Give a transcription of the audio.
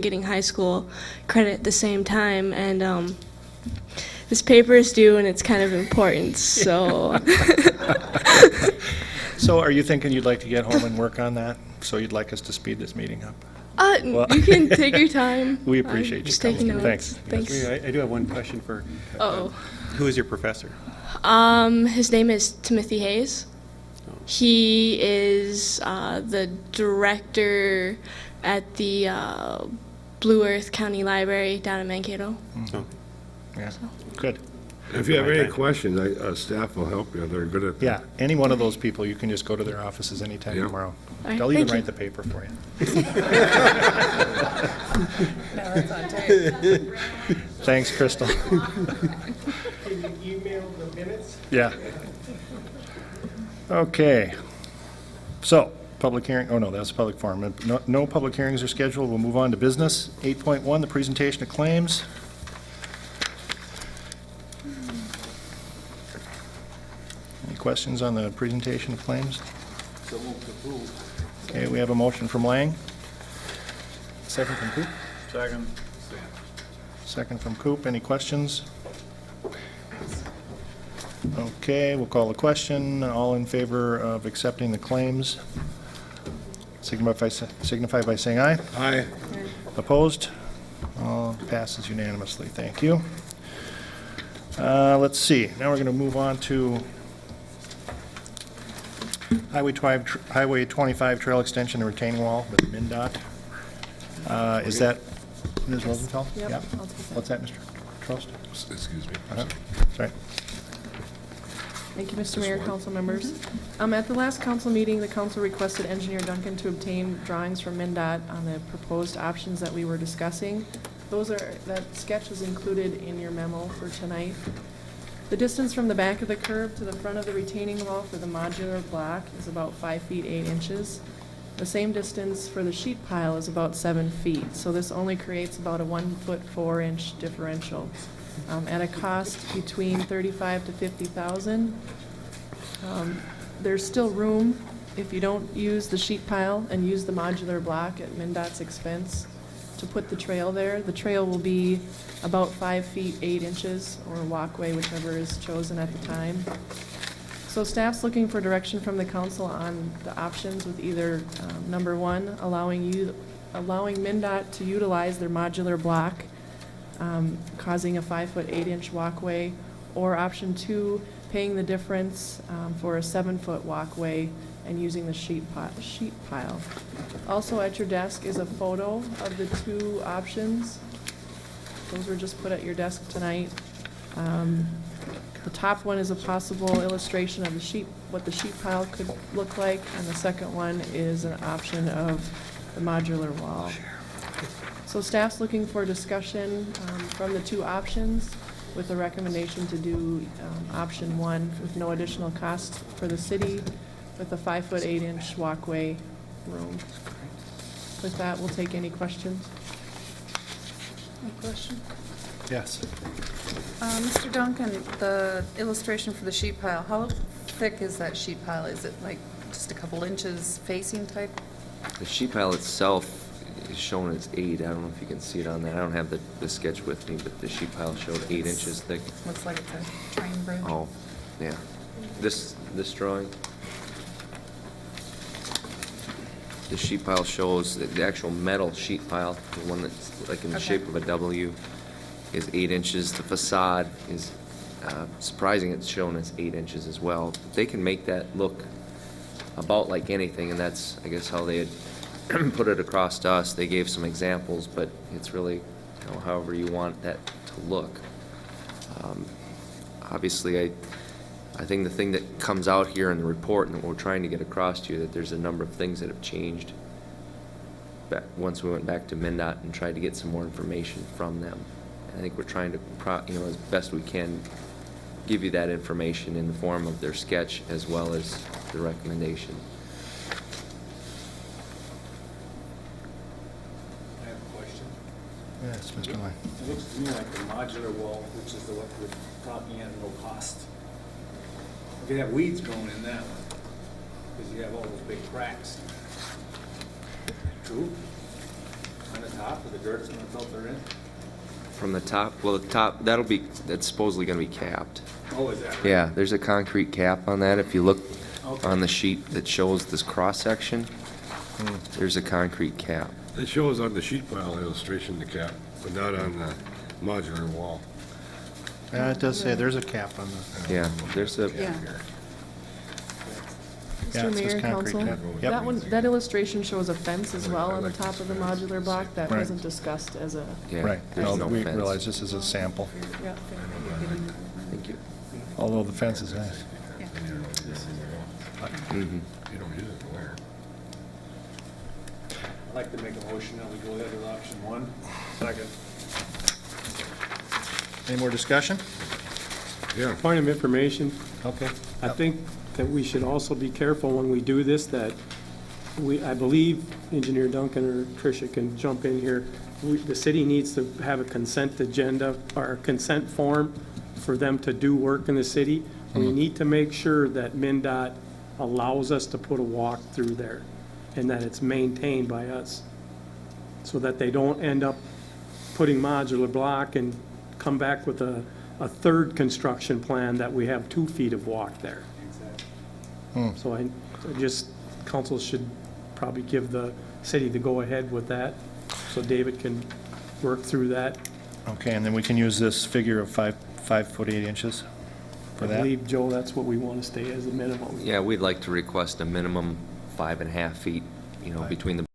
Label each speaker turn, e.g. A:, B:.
A: getting high school credit at the same time, and this paper is due and it's kind of important, so.
B: So are you thinking you'd like to get home and work on that? So you'd like us to speed this meeting up? Well-
A: You can take your time.
B: We appreciate
A: I'm
B: you
A: just
B: coming.
A: taking notes.
B: Thanks.
A: Thanks.
C: I do have one question for.
A: Uh-oh.
C: Who is your professor?
A: His name is Timothy Hayes. He is the director at the Blue Earth County Library down in Mankato.
C: Oh,
B: Yeah, good.
D: If you have any questions, staff will help you. They're good at that.
B: Yeah, any one of those people, you can just go to their offices anytime
D: Yeah.
B: tomorrow.
A: All right,
B: They'll even
A: thank you.
B: write the paper for you.
E: No, that's on tape.
B: Thanks, Crystal.
F: Can you email the minutes?
B: Yeah. Okay. So, public hearing, oh no, that's a public forum. No public hearings are scheduled. We'll move on to business. 8.1, the presentation of claims. Any questions on the presentation of claims?
F: So move to approve.
B: Okay, we have a motion from Lang. Second from Coop.
F: Second.
B: Second from Coop. Any questions? Okay, we'll call the question. All in favor of accepting the claims, signify by saying aye.
D: Aye.
B: Opposed? All passes unanimously. Thank you. Let's see. Now we're going to move on to Highway 25 Trail Extension and Retaining Wall with MnDOT. Is that Ms. Rosenthal?
E: Yep,
B: Yeah.
E: I'll take that.
B: What's that, Mr. Trost?
D: Excuse me.
B: Sorry.
E: Thank you, Mr. Mayor, council members. At the last council meeting, the council requested Engineer Duncan to obtain drawings from MnDOT on the proposed options that we were discussing. That sketch is included in your memo for tonight. The distance from the back of the curb to the front of the retaining wall for the modular block is about 5 feet 8 inches. The same distance for the sheet pile is about 7 feet, so this only creates about a 1 foot 4 inch differential. At a cost between $35,000 to $50,000. There's still room if you don't use the sheet pile and use the modular block at MnDOT's expense to put the trail there. The trail will be about 5 feet 8 inches, or a walkway, whichever is chosen at the time. So staff's looking for direction from the council on the options with either, number one, allowing MnDOT to utilize their modular block, causing a 5 foot 8 inch walkway, or option two, paying the difference for a 7 foot walkway and using the sheet pile. Also at your desk is a photo of the two options. Those were just put at your desk tonight. The top one is a possible illustration of what the sheet pile could look like, and the second one is an option of the modular wall. So staff's looking for discussion from the two options with a recommendation to do option one with no additional cost for the city with a 5 foot 8 inch walkway room. With that, we'll take any questions.
G: Any question?
B: Yes.
G: Mr. Duncan, the illustration for the sheet pile, how thick is that sheet pile? Is it like just a couple inches facing type?
H: The sheet pile itself is shown as 8. I don't know if you can see it on there. I don't have the sketch with me, but the sheet pile showed 8 inches thick.
G: Looks like it's a train bridge.
H: Oh, yeah. This drawing, the sheet pile shows that the actual metal sheet pile, the one that's like in the
G: Okay.
H: shape of a W, is 8 inches. The facade is surprising. It's shown as 8 inches as well. They can make that look about like anything, and that's, I guess, how they had put it across to us. They gave some examples, but it's really, however you want that to look. Obviously, I think the thing that comes out here in the report and what we're trying to get across to you, that there's a number of things that have changed once we went back to MnDOT and tried to get some more information from them. I think we're trying to, as best we can, give you that information in the form of their sketch as well as the recommendation.
F: I have a question.
B: Yes, Mr. Lang.
F: It looks to me like the modular wall, which is the one with topping at no cost. You could have weeds growing in that one, because you have all those big cracks. True? On the top, or the dirt's gonna filter in?
H: From the top, well, the top, that's supposedly gonna be capped.
F: Oh, is that right?
H: Yeah, there's a concrete cap on that. If you look
F: Okay.
H: on the sheet that shows this cross-section, there's a concrete cap.
D: It shows on the sheet pile illustration the cap, but not on the modular wall.
B: Yeah, it does say there's a cap on the,
H: Yeah, there's a,
G: Yeah.
B: Yeah,
E: Mr.
B: it says
E: Mayor,
B: concrete
E: Council,
B: cap. Yep.
E: that one, that illustration shows a fence as well on the top of the modular block. That
B: Right.
E: wasn't discussed as a,
H: yeah,
B: right.
H: there's
B: No,
H: no
B: we
H: fence.
B: realize this is a sample,
E: yeah.
H: Thank you.
B: although the fence is nice.
H: Mhm.
D: You don't use it where?
F: I'd like to make a motion that we go ahead with option one.
B: Second. Any more discussion?
D: Yeah.
I: Point of information,
B: Okay.
I: I think that we should also be careful when we do this, that I believe Engineer Duncan or Tricia can jump in here. The city needs to have a consent agenda or a consent form for them to do work in the city. We need to make sure that MnDOT allows us to put a walk through there and that it's maintained by us, so that they don't end up putting modular block and come back with a third construction plan that we have 2 feet of walk there. So I just, council should probably give the city the go-ahead with that, so David can work through that.
B: Okay, and then we can use this figure of 5 foot 8 inches for
I: I
B: that?
I: believe, Joe, that's what we want to stay as a minimum.
H: Yeah, we'd like to request a minimum 5.5 feet, between the